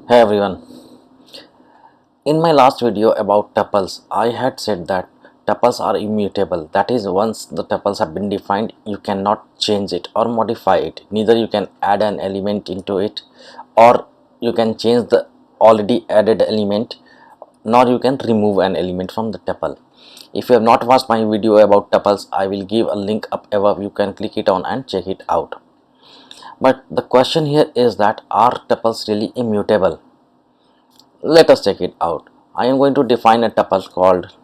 Hey everyone, in my last video about tuples, I had said that tuples are immutable. That is, once the tuples have been defined, you cannot change it or modify it. Neither you can add an element into it, or you can change the already added element, nor you can remove an element from the tuple. If you have not watched my video about tuples, I will give a link up above. You can click it on and check it out. But the question here is that, are tuples really immutable? Let us check it out. I am going to define a tuple called,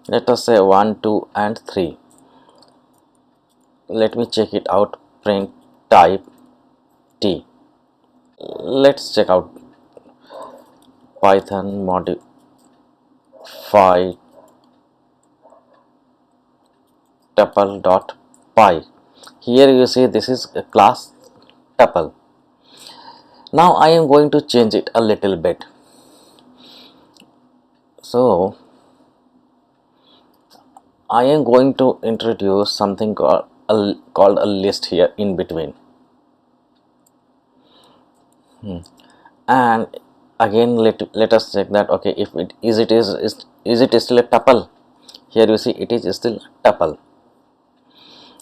let us say, 1, 2 and 3. Let me check it out. Print type t. Let's check out Python modify tuple.py. Here you see this is a class tuple. Now I am going to change it a little bit. So I am going to introduce something called a list here in between. And again let us check that, okay, if it is it still a tuple. Here you see it is still tuple.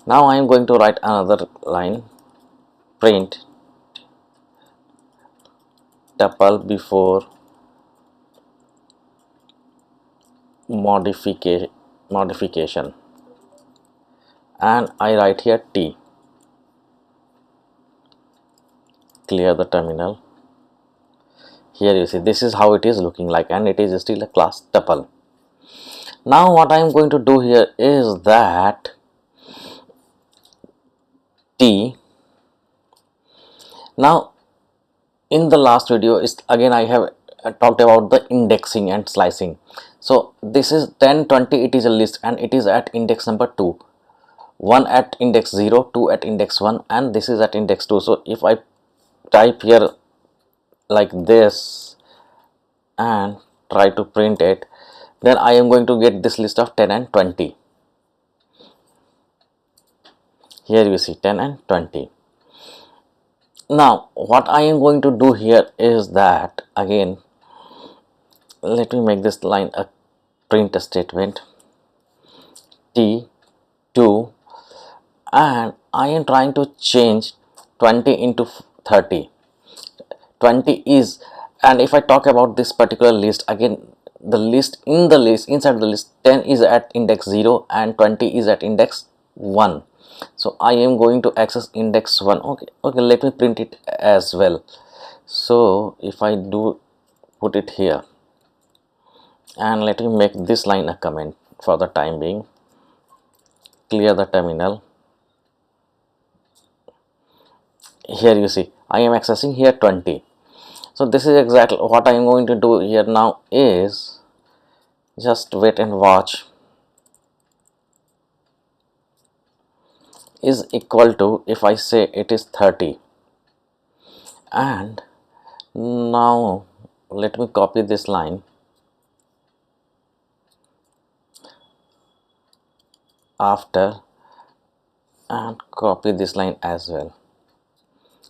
Now I am going to write another line, print tuple before modification, and I write here t. Clear the terminal. Here you see this is how it is looking like, and it is still a class tuple. Now what I am going to do here is that t. Now in the last video is again I have talked about the indexing and slicing. So this is 10, 20, it is a list and it is at index number 2, 1 at index 0, 2 at index 1, and this is at index 2. So if I type here like this and try to print it, then I am going to get this list of 10 and 20. Here you see 10 and 20. Now what I am going to do here is that, again let me make this line a print statement t2, and I am trying to change 20 into 30. 20 is, and if I talk about this particular list, again the list inside the list, 10 is at index 0 and 20 is at index 1. So I am going to access index 1. Okay, let me print it as well. So if I do put it here, and let me make this line a comment for the time being. Clear the terminal. Here you see I am accessing here 20. So this is exactly what I am going to do here now is, just wait and watch, is equal to, if I say it is 30, and now let me copy this line after and copy this line as well,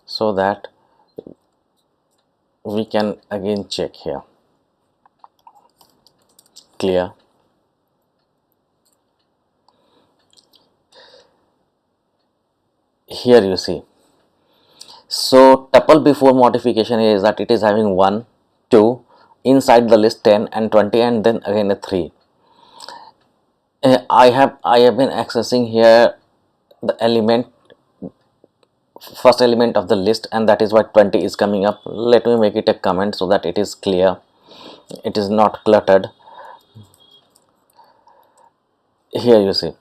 so that we can again check here. Clear. Here you see, so tuple before modification is that it is having 1, 2, inside the list 10 and 20, and then again a 3. I have been accessing here the first element of the list, and that is why 20 is coming up. Let me make it a comment so that it is clear, it is not cluttered. Here you see,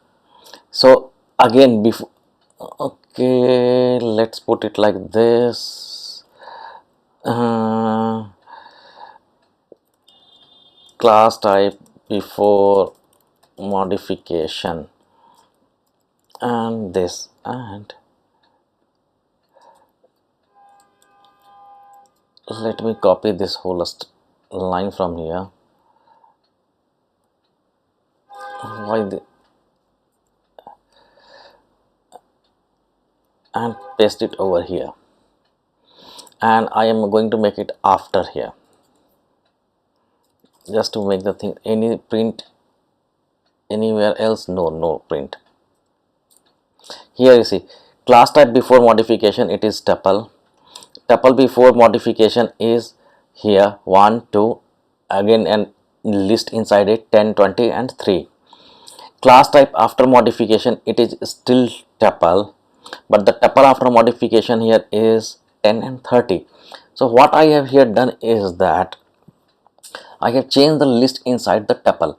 so again before, okay, let's put it like this, class type before modification, and this, and let me copy this whole line from here. And paste it over here. and I am going to make it after here, just to make the thing. Any print anywhere else? No print. Here you see, class type before modification it is tuple. Tuple before modification is here 1 2, again and list inside it 10 20 and 3. Class type after modification it is still tuple, but the tuple after modification here is 10 and 30. So what I have here done is that I have changed the list inside the tuple.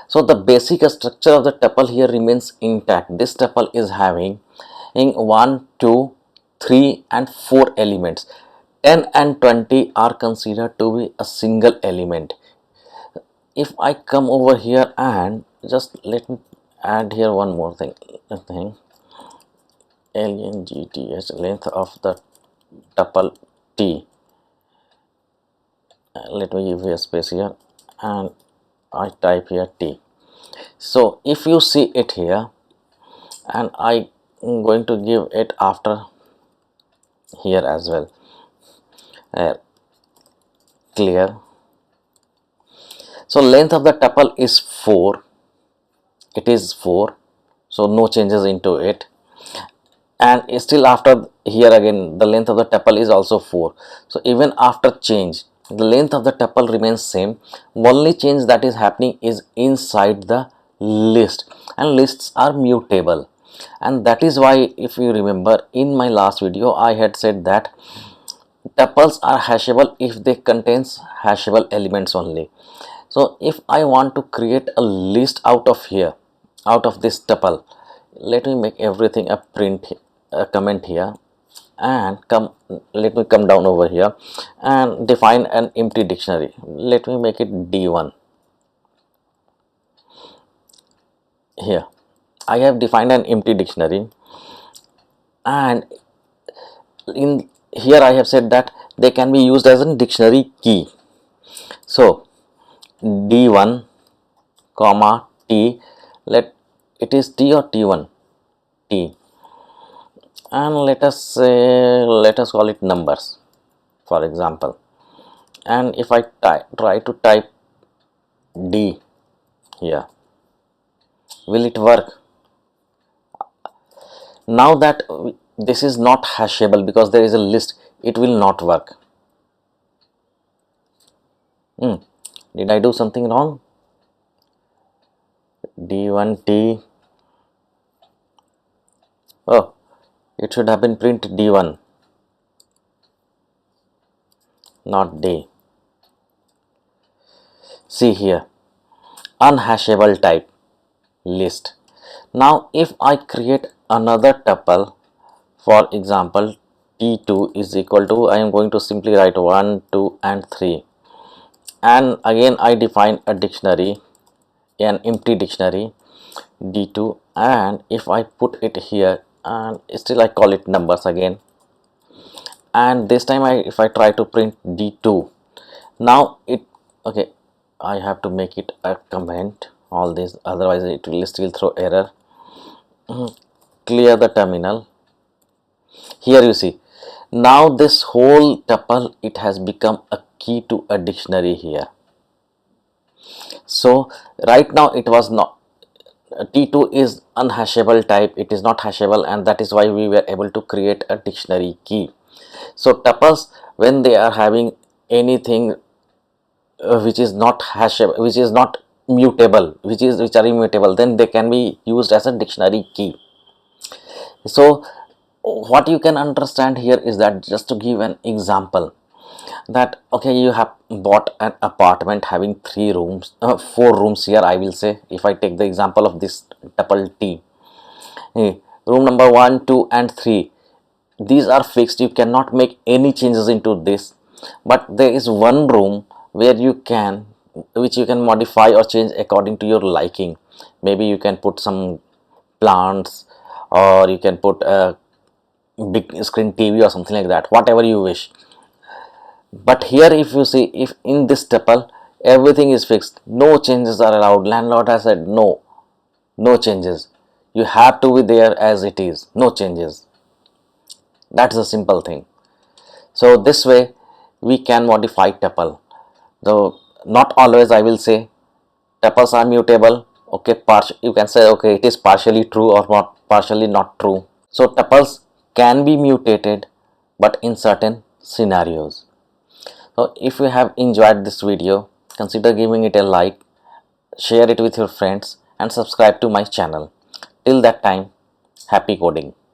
So the basic structure of the tuple here remains intact. This tuple is having in 1 2 3 and 4 elements. 10 and 20 are considered to be a single element. If I come over here and just let me add here one more thing, length, length of the tuple t. Let me give here space here and I type here t. So if you see it here, and I am going to give it after here as well, clear. So length of the tuple is 4, it is 4, so no changes into it, and still after here again the length of the tuple is also 4. So even after change the length of the tuple remains same. Only change that is happening is inside the list, and lists are mutable, and that is why, if you remember in my last video, I had said that tuples are hashable if they contains hashable elements only. So if I want to create a list out of here, out of this tuple, let me make everything a print, a comment here, and let me come down over here and define an empty dictionary. Let me make it d1. Here I have defined an empty dictionary, and in here I have said that they can be used as a dictionary key. So d1 comma t, let it is t or t1, t, and let us say, let us call it numbers for example. And if I try to type d here, will it work? Now that this is not hashable because there is a list, it will not work. Did I do something wrong? d1t, oh, it should have been print d1, not d. See here, unhashable type list. Now if I create another tuple, for example t2 is equal to, I am going to simply write 1 2 and 3, and again I define a dictionary, an empty dictionary d2, and if I put it here and still I call it numbers again, and this time if I try to print d2, now it, okay, I have to make it a comment all this, otherwise it will still throw error. Clear the terminal. Here you see, now this whole tuple, it has become a key to a dictionary here. So right now it was not, t2 is unhashable type, it is not hashable, and that is why we were able to create a dictionary key. So tuples, when they are having anything which is not hashable, which is not mutable, which are immutable, then they can be used as a dictionary key. So what you can understand here is that, just to give an example, that okay, you have bought an apartment having 4 rooms here, I will say, if I take the example of this tuple t, room number 1 2 and 3, these are fixed, you cannot make any changes into this, but there is one room where you can, which you can modify or change according to your liking. Maybe you can put some plants, or you can put a big screen TV or something like that, whatever you wish. But here if you see, if in this tuple everything is fixed, no changes are allowed, landlord has said no changes, you have to be there as it is, no changes. That's a simple thing. So this way we can modify tuple, though not always. I will say tuples are mutable. Okay, you can say okay, it is partially true or not partially not true. So tuples can be mutated, but in certain scenarios. So if you have enjoyed this video, consider giving it a like, share it with your friends, and subscribe to my channel. Till that time, happy coding.